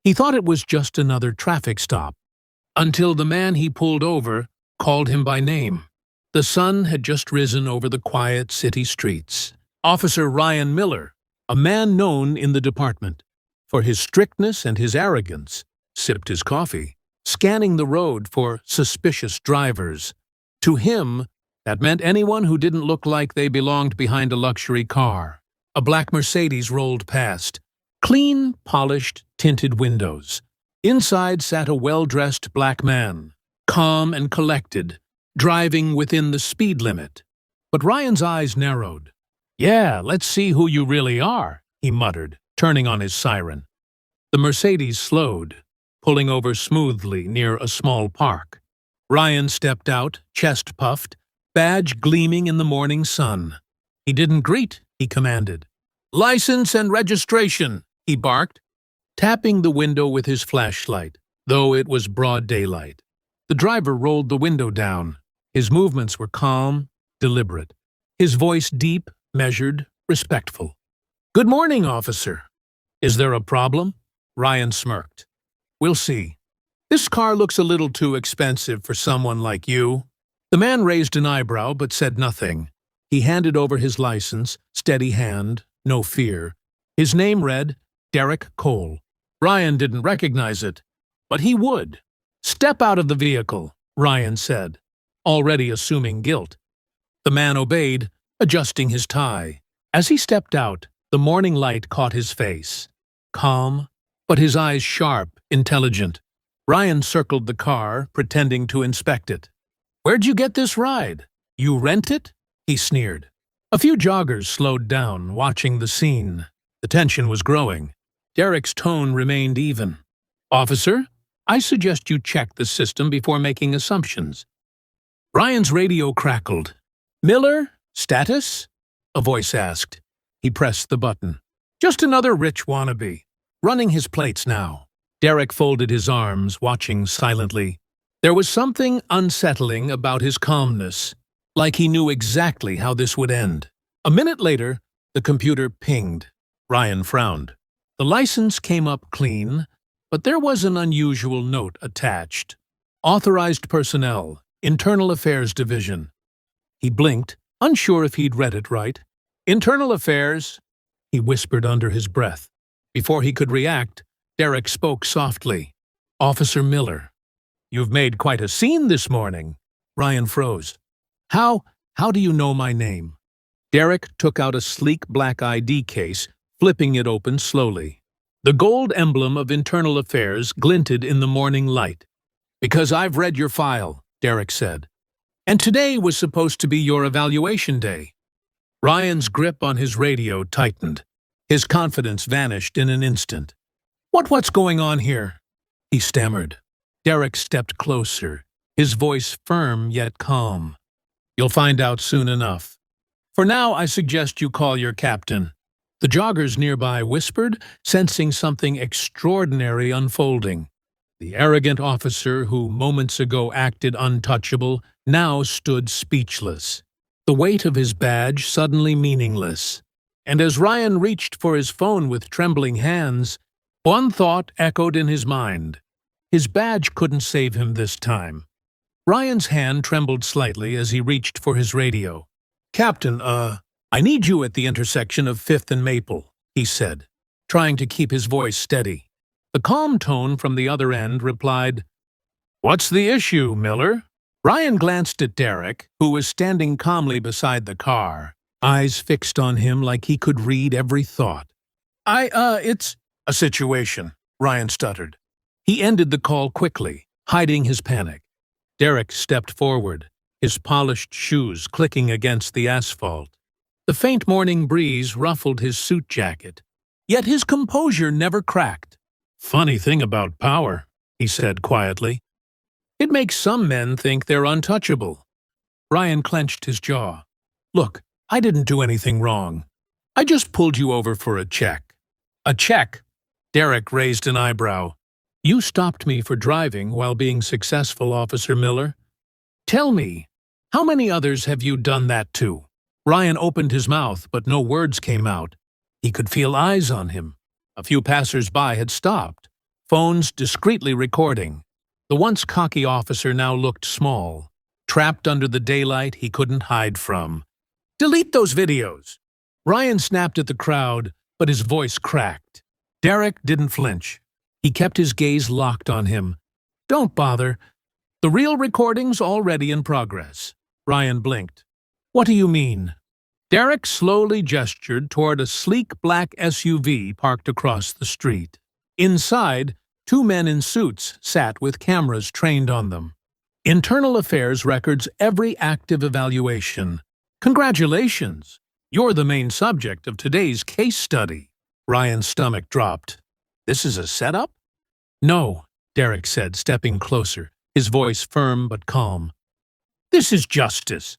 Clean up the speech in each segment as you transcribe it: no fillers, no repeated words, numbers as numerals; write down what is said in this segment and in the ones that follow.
He thought it was just another traffic stop, until the man he pulled over called him by name. The sun had just risen over the quiet city streets. Officer Ryan Miller, a man known in the department for his strictness and his arrogance, sipped his coffee, scanning the road for suspicious drivers. To him, that meant anyone who didn't look like they belonged behind a luxury car. A black Mercedes rolled past. Clean, polished, tinted windows. Inside sat a well-dressed black man, calm and collected, driving within the speed limit. But Ryan's eyes narrowed. "Yeah, let's see who you really are," he muttered, turning on his siren. The Mercedes slowed, pulling over smoothly near a small park. Ryan stepped out, chest puffed, badge gleaming in the morning sun. He didn't greet, he commanded. "License and registration," he barked, tapping the window with his flashlight, though it was broad daylight. The driver rolled the window down. His movements were calm, deliberate. His voice deep, measured, respectful. "Good morning, officer." "Is there a problem?" Ryan smirked. "We'll see. This car looks a little too expensive for someone like you." The man raised an eyebrow but said nothing. He handed over his license, steady hand, no fear. His name read Derek Cole. Ryan didn't recognize it, but he would. "Step out of the vehicle," Ryan said, already assuming guilt. The man obeyed, adjusting his tie. As he stepped out, the morning light caught his face. Calm, but his eyes sharp, intelligent. Ryan circled the car, pretending to inspect it. "Where'd you get this ride? You rent it?" he sneered. A few joggers slowed down, watching the scene. The tension was growing. Derek's tone remained even. "Officer, I suggest you check the system before making assumptions." Ryan's radio crackled. "Miller? Status?" a voice asked. He pressed the button. "Just another rich wannabe. Running his plates now." Derek folded his arms, watching silently. There was something unsettling about his calmness, like he knew exactly how this would end. A minute later, the computer pinged. Ryan frowned. The license came up clean, but there was an unusual note attached. "Authorized personnel, Internal Affairs Division." He blinked, unsure if he'd read it right. "Internal Affairs," he whispered under his breath. Before he could react, Derek spoke softly. "Officer Miller, you've made quite a scene this morning." Ryan froze. How do you know my name?" Derek took out a sleek black ID case, flipping it open slowly. The gold emblem of Internal Affairs glinted in the morning light. "Because I've read your file," Derek said. "And today was supposed to be your evaluation day." Ryan's grip on his radio tightened. His confidence vanished in an instant. What's going on here?" he stammered. Derek stepped closer, his voice firm yet calm. "You'll find out soon enough. For now, I suggest you call your captain." The joggers nearby whispered, sensing something extraordinary unfolding. The arrogant officer who moments ago acted untouchable now stood speechless, the weight of his badge suddenly meaningless. And as Ryan reached for his phone with trembling hands, one thought echoed in his mind. His badge couldn't save him this time. Ryan's hand trembled slightly as he reached for his radio. "Captain, I need you at the intersection of 5th and Maple," he said, trying to keep his voice steady. The calm tone from the other end replied, "What's the issue, Miller?" Ryan glanced at Derek, who was standing calmly beside the car, eyes fixed on him like he could read every thought. It's a situation," Ryan stuttered. He ended the call quickly, hiding his panic. Derek stepped forward, his polished shoes clicking against the asphalt. The faint morning breeze ruffled his suit jacket, yet his composure never cracked. "Funny thing about power," he said quietly. "It makes some men think they're untouchable." Ryan clenched his jaw. "Look, I didn't do anything wrong. I just pulled you over for a check." "A check?" Derek raised an eyebrow. "You stopped me for driving while being successful, Officer Miller. Tell me, how many others have you done that to?" Ryan opened his mouth, but no words came out. He could feel eyes on him. A few passers-by had stopped, phones discreetly recording. The once cocky officer now looked small, trapped under the daylight he couldn't hide from. "Delete those videos!" Ryan snapped at the crowd, but his voice cracked. Derek didn't flinch. He kept his gaze locked on him. "Don't bother. The real recording's already in progress." Ryan blinked. "What do you mean?" Derek slowly gestured toward a sleek black SUV parked across the street. Inside, two men in suits sat with cameras trained on them. Internal Affairs records every active evaluation. "Congratulations! You're the main subject of today's case study." Ryan's stomach dropped. "This is a setup?" "No," Derek said, stepping closer, his voice firm but calm. "This is justice."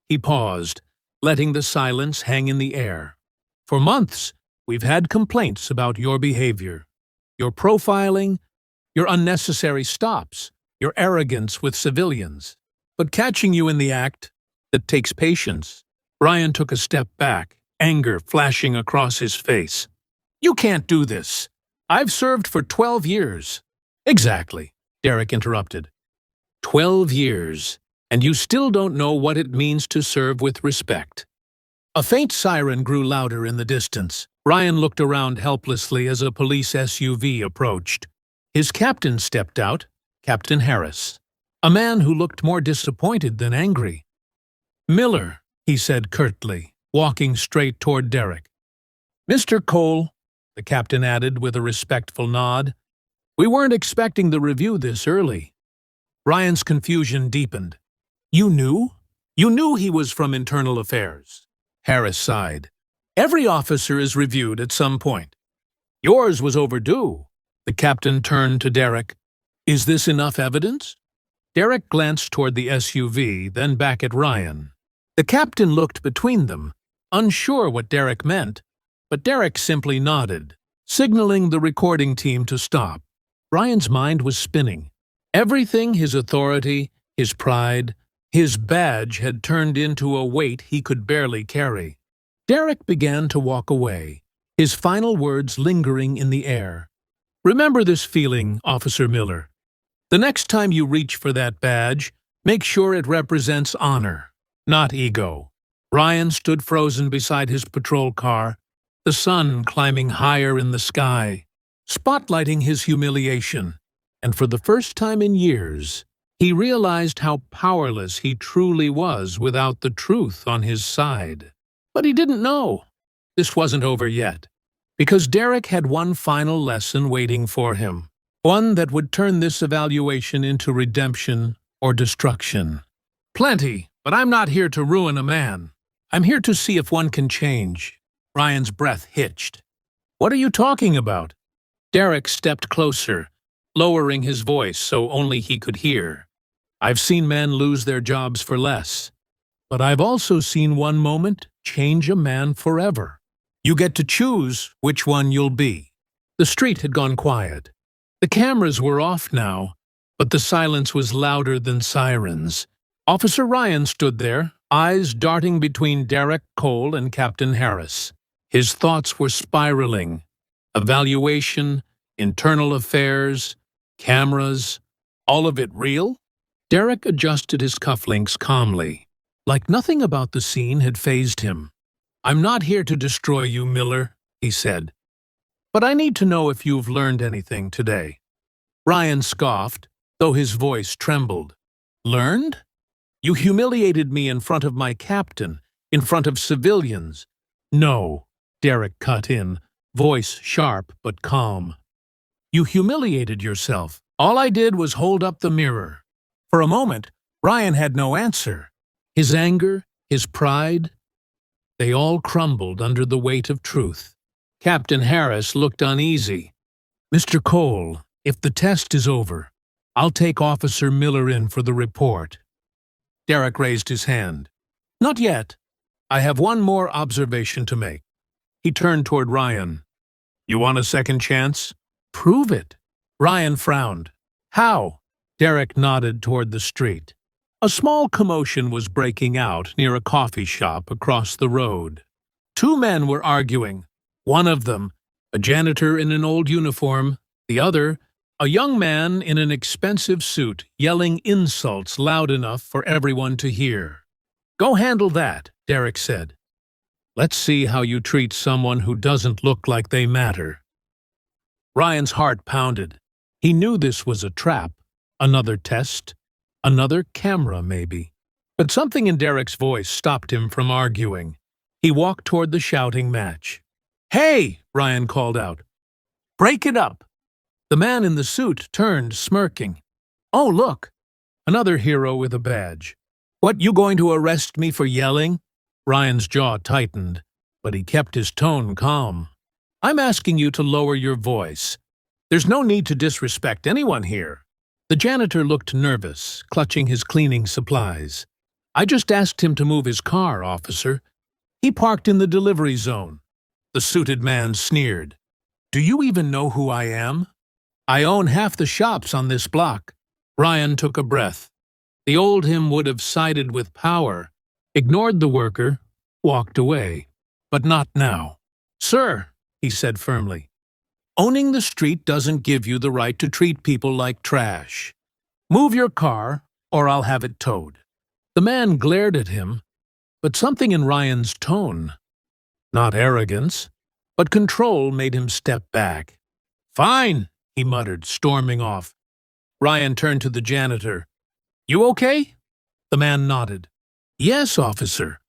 He paused, letting the silence hang in the air. "For months, we've had complaints about your behavior. Your profiling, your unnecessary stops, your arrogance with civilians. But catching you in the act, that takes patience." Ryan took a step back, anger flashing across his face. "You can't do this. I've served for 12 years. "Exactly," Derek interrupted. 12 years, and you still don't know what it means to serve with respect." A faint siren grew louder in the distance. Ryan looked around helplessly as a police SUV approached. His captain stepped out, Captain Harris, a man who looked more disappointed than angry. "Miller," he said curtly, walking straight toward Derek. "Mr. Cole," the captain added with a respectful nod, "we weren't expecting the review this early." Ryan's confusion deepened. "You knew? You knew he was from Internal Affairs?" Harris sighed. "Every officer is reviewed at some point. Yours was overdue." The captain turned to Derek. "Is this enough evidence?" Derek glanced toward the SUV, then back at Ryan. The captain looked between them, unsure what Derek meant, but Derek simply nodded, signaling the recording team to stop. Ryan's mind was spinning. Everything his authority, his pride, his badge had turned into a weight he could barely carry. Derek began to walk away, his final words lingering in the air. "Remember this feeling, Officer Miller. The next time you reach for that badge, make sure it represents honor, not ego." Ryan stood frozen beside his patrol car, the sun climbing higher in the sky, spotlighting his humiliation, and for the first time in years, he realized how powerless he truly was without the truth on his side. But he didn't know. This wasn't over yet, because Derek had one final lesson waiting for him, one that would turn this evaluation into redemption or destruction. "Plenty, but I'm not here to ruin a man. I'm here to see if one can change." Ryan's breath hitched. "What are you talking about?" Derek stepped closer, lowering his voice so only he could hear. "I've seen men lose their jobs for less, but I've also seen one moment change a man forever. You get to choose which one you'll be." The street had gone quiet. The cameras were off now, but the silence was louder than sirens. Officer Ryan stood there, eyes darting between Derek Cole and Captain Harris. His thoughts were spiraling. Evaluation, internal affairs, cameras, all of it real? Derek adjusted his cufflinks calmly, like nothing about the scene had fazed him. "I'm not here to destroy you, Miller," he said. "But I need to know if you've learned anything today." Ryan scoffed, though his voice trembled. "Learned? You humiliated me in front of my captain, in front of civilians." "No," Derek cut in, voice sharp but calm. "You humiliated yourself. All I did was hold up the mirror." For a moment, Ryan had no answer. His anger, his pride, they all crumbled under the weight of truth. Captain Harris looked uneasy. "Mr. Cole, if the test is over, I'll take Officer Miller in for the report." Derek raised his hand. "Not yet. I have one more observation to make." He turned toward Ryan. "You want a second chance?" "Prove it." Ryan frowned. "How?" Derek nodded toward the street. A small commotion was breaking out near a coffee shop across the road. Two men were arguing. One of them, a janitor in an old uniform, the other, A young man in an expensive suit yelling insults loud enough for everyone to hear. "Go handle that," Derek said. "Let's see how you treat someone who doesn't look like they matter." Ryan's heart pounded. He knew this was a trap, another test, another camera maybe. But something in Derek's voice stopped him from arguing. He walked toward the shouting match. "Hey!" Ryan called out. "Break it up!" The man in the suit turned, smirking. "Oh, look! Another hero with a badge. What, you going to arrest me for yelling?" Ryan's jaw tightened, but he kept his tone calm. "I'm asking you to lower your voice. There's no need to disrespect anyone here." The janitor looked nervous, clutching his cleaning supplies. "I just asked him to move his car, officer. He parked in the delivery zone." The suited man sneered. "Do you even know who I am? I own half the shops on this block." Ryan took a breath. The old him would have sided with power, ignored the worker, walked away. But not now. "Sir," he said firmly, "owning the street doesn't give you the right to treat people like trash. Move your car, or I'll have it towed." The man glared at him, but something in Ryan's tone, not arrogance, but control, made him step back. "Fine," he muttered, storming off. Ryan turned to the janitor. "You okay?" The man nodded. "Yes, officer.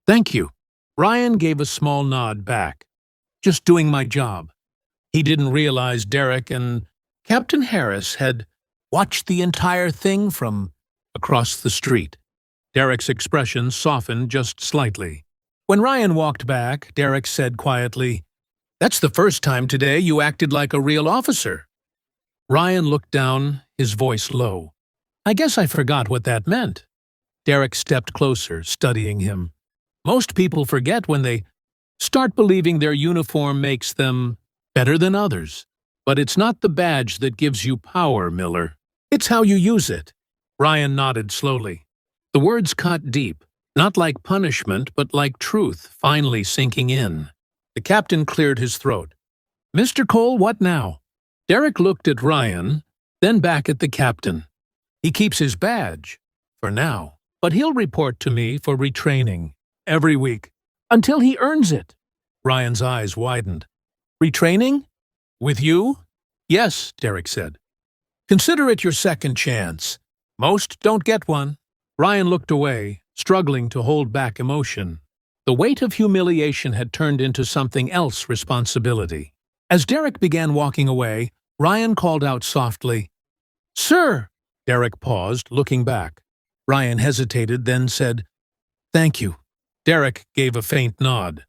Thank you." Ryan gave a small nod back. "Just doing my job." He didn't realize Derek and Captain Harris had watched the entire thing from across the street. Derek's expression softened just slightly. When Ryan walked back, Derek said quietly, "That's the first time today you acted like a real officer." Ryan looked down, his voice low. "I guess I forgot what that meant." Derek stepped closer, studying him. "Most people forget when they start believing their uniform makes them better than others. But it's not the badge that gives you power, Miller. It's how you use it." Ryan nodded slowly. The words cut deep, not like punishment, but like truth finally sinking in. The captain cleared his throat. "Mr. Cole, what now?" Derek looked at Ryan, then back at the captain. "He keeps his badge, for now, but he'll report to me for retraining, every week, until he earns it." Ryan's eyes widened. "Retraining? With you?" "Yes," Derek said. "Consider it your second chance. Most don't get one." Ryan looked away, struggling to hold back emotion. The weight of humiliation had turned into something else, responsibility. As Derek began walking away, Ryan called out softly, "Sir!" Derek paused, looking back. Ryan hesitated, then said, "Thank you." Derek gave a faint nod.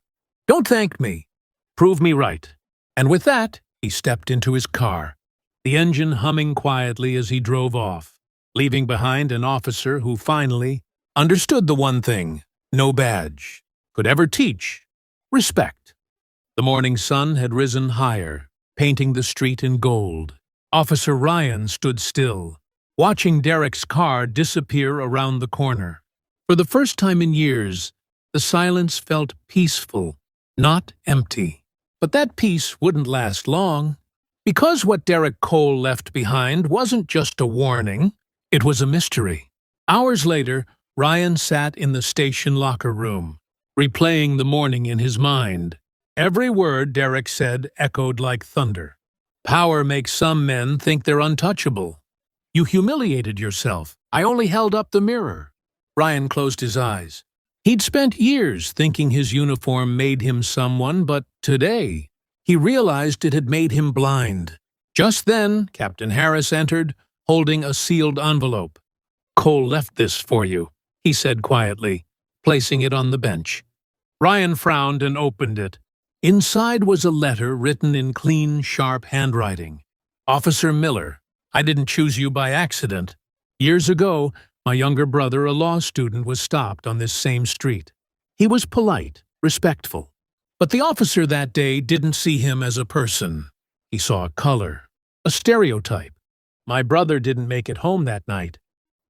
"Don't thank me. Prove me right." And with that, he stepped into his car, the engine humming quietly as he drove off, leaving behind an officer who finally understood the one thing no badge could ever teach: respect. The morning sun had risen higher, painting the street in gold. Officer Ryan stood still, watching Derek's car disappear around the corner. For the first time in years, the silence felt peaceful, not empty. But that peace wouldn't last long, because what Derek Cole left behind wasn't just a warning, it was a mystery. Hours later, Ryan sat in the station locker room, replaying the morning in his mind. Every word Derek said echoed like thunder. "Power makes some men think they're untouchable. You humiliated yourself. I only held up the mirror." Ryan closed his eyes. He'd spent years thinking his uniform made him someone, but today he realized it had made him blind. Just then, Captain Harris entered, holding a sealed envelope. "Cole left this for you," he said quietly, placing it on the bench. Ryan frowned and opened it. Inside was a letter written in clean, sharp handwriting. "Officer Miller, I didn't choose you by accident. Years ago, my younger brother, a law student, was stopped on this same street. He was polite, respectful. But the officer that day didn't see him as a person. He saw a color, a stereotype. My brother didn't make it home that night.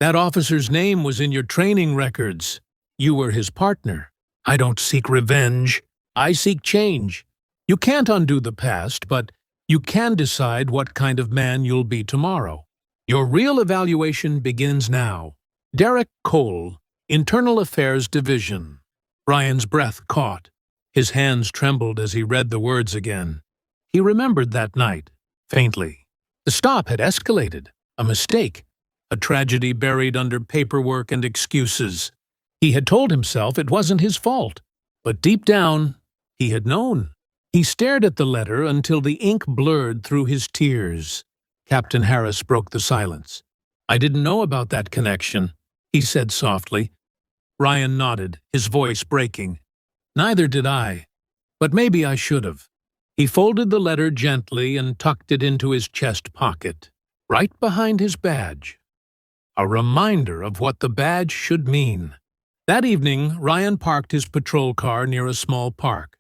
That officer's name was in your training records. You were his partner. I don't seek revenge. I seek change. You can't undo the past, but You can decide what kind of man you'll be tomorrow. Your real evaluation begins now. Derek Cole, Internal Affairs Division. Ryan's breath caught. His hands trembled as he read the words again. He remembered that night, faintly. The stop had escalated. A mistake. A tragedy buried under paperwork and excuses. He had told himself it wasn't his fault. But deep down, he had known. He stared at the letter until the ink blurred through his tears. Captain Harris broke the silence. "I didn't know about that connection," he said softly. Ryan nodded, his voice breaking. "Neither did I. But maybe I should have." He folded the letter gently and tucked it into his chest pocket, right behind his badge. A reminder of what the badge should mean. That evening, Ryan parked his patrol car near a small park.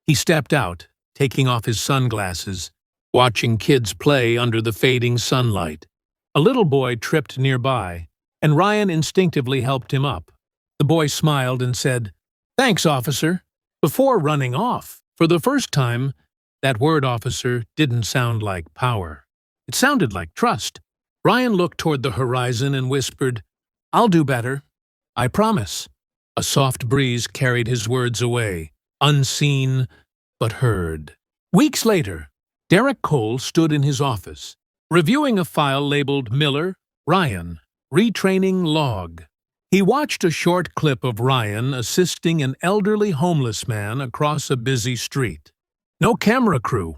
He stepped out, taking off his sunglasses, watching kids play under the fading sunlight. A little boy tripped nearby, and Ryan instinctively helped him up. The boy smiled and said, "Thanks, officer," before running off. For the first time, that word officer didn't sound like power. It sounded like trust. Ryan looked toward the horizon and whispered, "I'll do better. I promise." A soft breeze carried his words away, unseen but heard. Weeks later, Derek Cole stood in his office, reviewing a file labeled Miller, Ryan, Retraining Log. He watched a short clip of Ryan assisting an elderly homeless man across a busy street. No camera crew,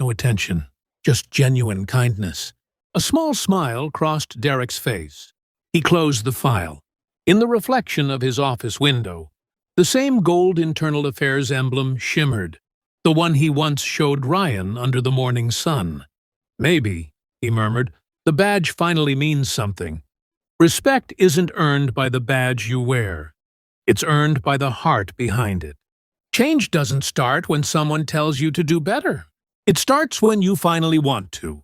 no attention, just genuine kindness. A small smile crossed Derek's face. He closed the file. In the reflection of his office window, the same gold Internal Affairs emblem shimmered, the one he once showed Ryan under the morning sun. "Maybe," he murmured, "the badge finally means something. Respect isn't earned by the badge you wear. It's earned by the heart behind it. Change doesn't start when someone tells you to do better. It starts when you finally want to."